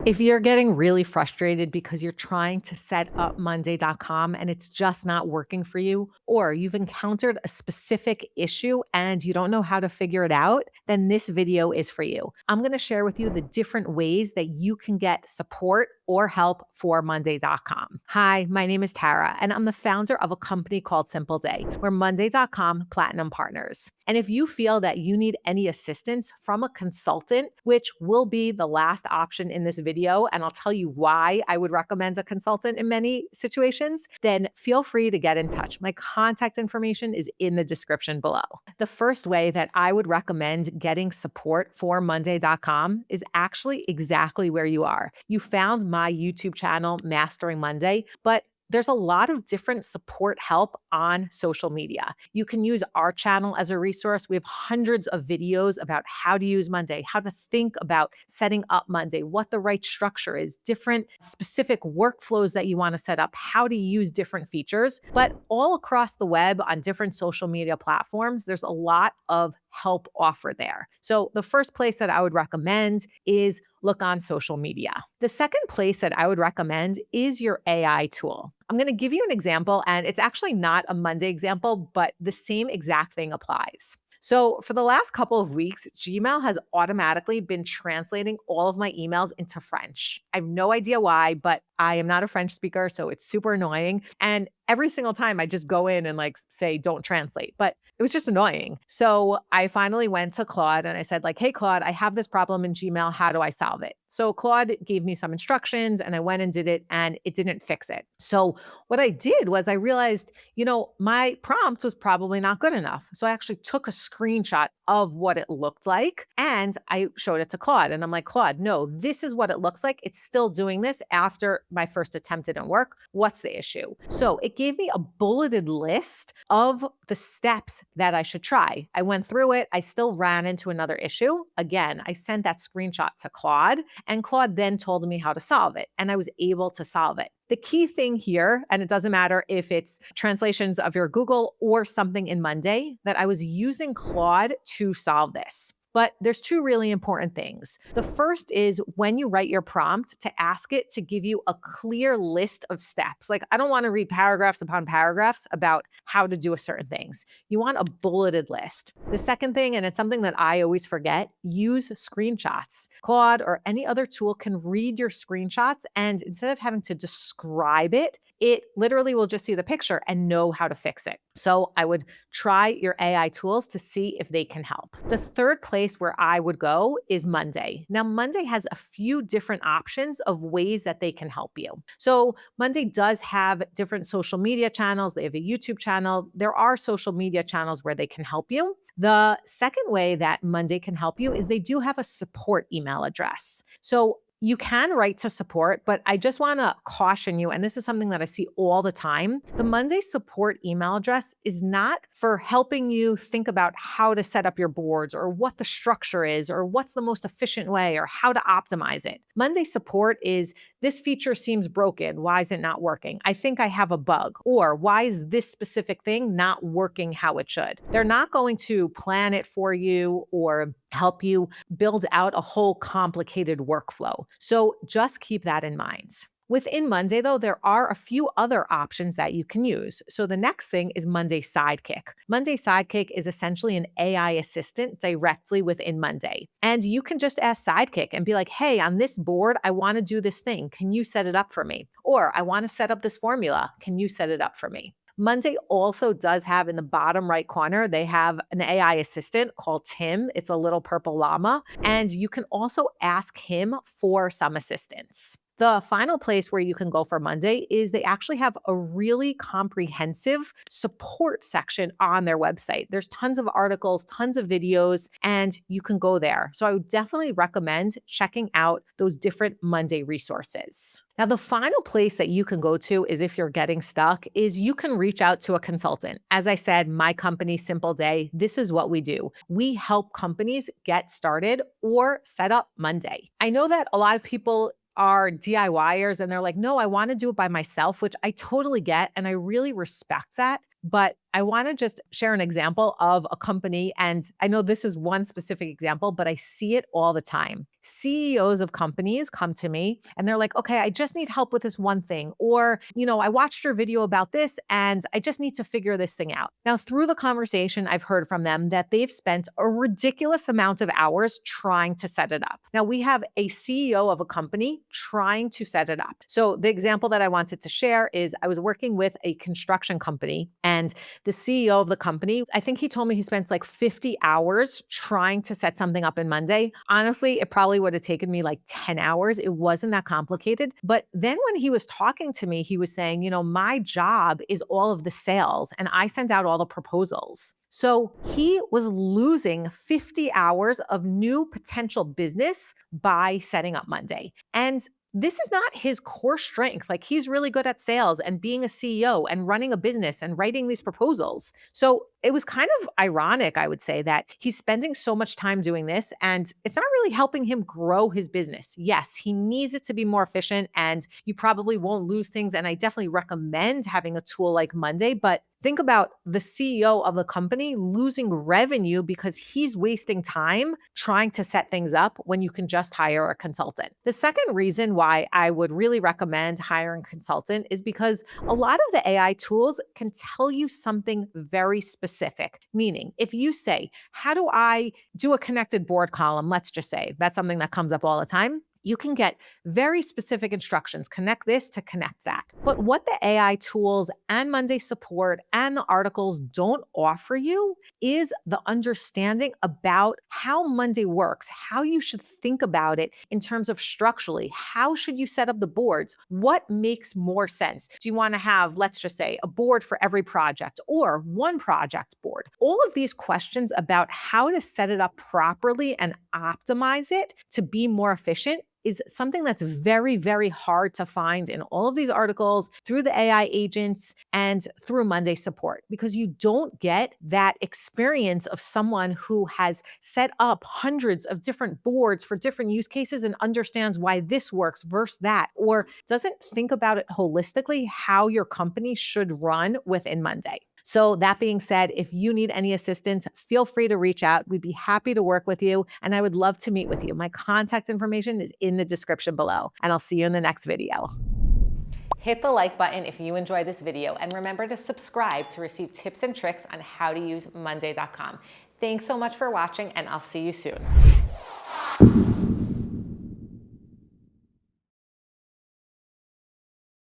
If you're getting really frustrated because you're trying to set up Monday.com and it's just not working for you, or you've encountered a specific issue and you don't know how to figure it out, then this video is for you. I'm going to share with you the different ways that you can get support or help for Monday.com. Hi, my name is Tara, and I'm the founder of a company called Simpleday. We're Monday.com Platinum Partners. And if you feel that you need any assistance from a consultant, which will be the last option in this video, and I'll tell you why I would recommend a consultant in many situations, then feel free to get in touch. My contact information is in the description below. The first way that I would recommend getting support for Monday.com is actually exactly where you are. You found my YouTube channel, Mastering Monday, but there's a lot of different support help on social media. You can use our channel as a resource. We have hundreds of videos about how to use Monday, how to think about setting up Monday, what the right structure is, different specific workflows that you want to set up, how to use different features. But all across the web on different social media platforms, there's a lot of help offered there. So the first place that I would recommend is look on social media. The second place that I would recommend is your AI tool. I'm going to give you an example, and it's actually not a Monday example, but the same exact thing applies. So for the last couple of weeks, Gmail has automatically been translating all of my emails into French. I have no idea why, but I am not a French speaker, so it's super annoying. And every single time I just go in and say, don't translate, but it was just annoying. So I finally went to Claude and I said hey, Claude, I have this problem in Gmail. How do I solve it? So Claude gave me some instructions and I went and did it and it didn't fix it. So what I did was I realized, my prompt was probably not good enough. So I actually took a screenshot of what it looked like and I showed it to Claude. And I'm like, Claude, no, this is what it looks like. It's still doing this after my first attempt didn't work. What's the issue? So it gave me a bulleted list of the steps that I should try. I went through it. I still ran into another issue. Again, I sent that screenshot to Claude and Claude then told me how to solve it. And I was able to solve it. The key thing here, and it doesn't matter if it's translations of your Google or something in Monday, that I was using Claude to solve this. But there's two really important things. The first is when you write your prompt to ask it to give you a clear list of steps. I don't want to read paragraphs upon paragraphs about how to do a certain things. You want a bulleted list. The second thing, and it's something that I always forget, use screenshots. Claude or any other tool can read your screenshots, and instead of having to describe it, it literally will just see the picture and know how to fix it. So I would try your AI tools to see if they can help. The third place where I would go is Monday. Now, Monday has a few different options of ways that they can help you. So Monday does have different social media channels. They have a YouTube channel. There are social media channels where they can help you. The second way that Monday can help you is they do have a support email address. So you can write to support, but I just want to caution you, and this is something that I see all the time. The Monday support email address is not for helping you think about how to set up your boards or what the structure is or what's the most efficient way or how to optimize it. Monday support is this feature seems broken. Why is it not working? I think I have a bug. Or why is this specific thing not working how it should? They're not going to plan it for you or help you build out a whole complicated workflow. So just keep that in mind. Within Monday, though, there are a few other options that you can use. So the next thing is Monday Sidekick. Monday Sidekick is essentially an AI assistant directly within Monday. And you can just ask Sidekick and be like, hey, on this board, I want to do this thing. Can you set it up for me? Or I want to set up this formula. Can you set it up for me? Monday also does have in the bottom right corner, they have an AI assistant called Tim. It's a little purple llama. And you can also ask him for some assistance. The final place where you can go for Monday is they actually have a really comprehensive support section on their website. There's tons of articles, tons of videos, and you can go there. So I would definitely recommend checking out those different Monday resources. Now, the final place that you can go to is if you're getting stuck, is you can reach out to a consultant. As I said, my company, Simpleday, this is what we do. We help companies get started or set up Monday. I know that a lot of people are DIYers and they're like, no, I want to do it by myself, which I totally get. And I really respect that. But I want to just share an example of a company. And I know this is one specific example, but I see it all the time. CEOs of companies come to me and they're like, okay, I just need help with this one thing. Or, I watched your video about this and I just need to figure this thing out. Now, through the conversation, I've heard from them that they've spent a ridiculous amount of hours trying to set it up. Now, we have a CEO of a company trying to set it up. So the example that I wanted to share is I was working with a construction company, and the CEO of the company, I think he told me he spent like 50 hours trying to set something up in Monday. Honestly, it probably would have taken me like 10 hours. It wasn't that complicated. But then when he was talking to me, he was saying, my job is all of the sales and I send out all the proposals. So he was losing 50 hours of new potential business by setting up Monday. And this is not his core strength. Like, he's really good at sales and being a CEO and running a business and writing these proposals. So it was kind of ironic, I would say, that he's spending so much time doing this and it's not really helping him grow his business. Yes, he needs it to be more efficient and you probably won't lose things. And I definitely recommend having a tool like Monday, but think about the CEO of the company losing revenue because he's wasting time trying to set things up when you can just hire a consultant. The second reason why I would really recommend hiring a consultant is because a lot of the AI tools can tell you something very specific. Meaning, if you say, how do I do a connected board column? Let's just say that's something that comes up all the time. You can get very specific instructions, connect this to connect that. But what the AI tools and Monday support and the articles don't offer you is the understanding about how Monday works, how you should think about it in terms of structurally, how should you set up the boards, what makes more sense? Do you want to have, let's just say, a board for every project or one project board? All of these questions about how to set it up properly and optimize it to be more efficient is something that's very, very hard to find in all of these articles, through the AI agents, and through Monday support, because you don't get that experience of someone who has set up hundreds of different boards for different use cases and understands why this works versus that, or doesn't think about it holistically, how your company should run within Monday. So that being said, if you need any assistance, feel free to reach out. We'd be happy to work with you, and I would love to meet with you. My contact information is in the description below, and I'll see you in the next video. Hit the like button if you enjoyed this video, and remember to subscribe to receive tips and tricks on how to use Monday.com. Thanks so much for watching, and I'll see you soon.